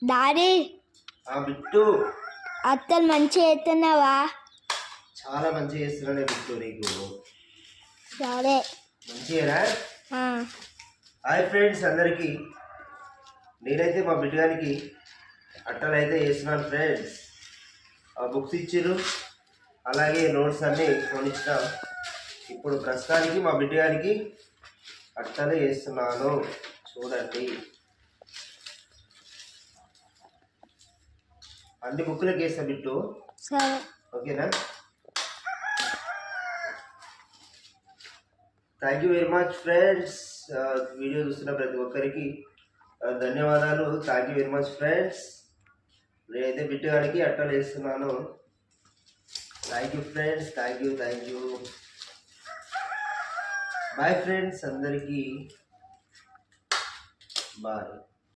Daddy bit అత్తలు మంచిగా చేస్తున్నావా? చాలా మంచిగా చేస్తున్నానే బిట్టు నీకు. సరే మంచిగా. హాయ్ ఫ్రెండ్స్ అందరికీ. నేనైతే మా బిడ్డగానికి అట్టలు అయితే చేస్తున్నాను ఫ్రెండ్స్. బుక్స్ ఇచ్చిర్రు, అలాగే నోట్స్ అన్నీ కొనిచ్చినాం. ఇప్పుడు ప్రస్తుతానికి మా బిడ్డగానికి అట్టలు చేస్తున్నాను, చూడండి. అన్ని బుక్లకు వేస్తా బిట్టు, సరే ఓకేనా? Thank you very much friends. Video చూస్తున్న ప్రతి ఒక్కరికి ధన్యవాదాలు. Thank you very much friends. నేనైతే బిట్టుగాడికి అట్టలు వేస్తున్నాను. Thank you friends, thank you. Bye friends అందరికీ, బాయ్.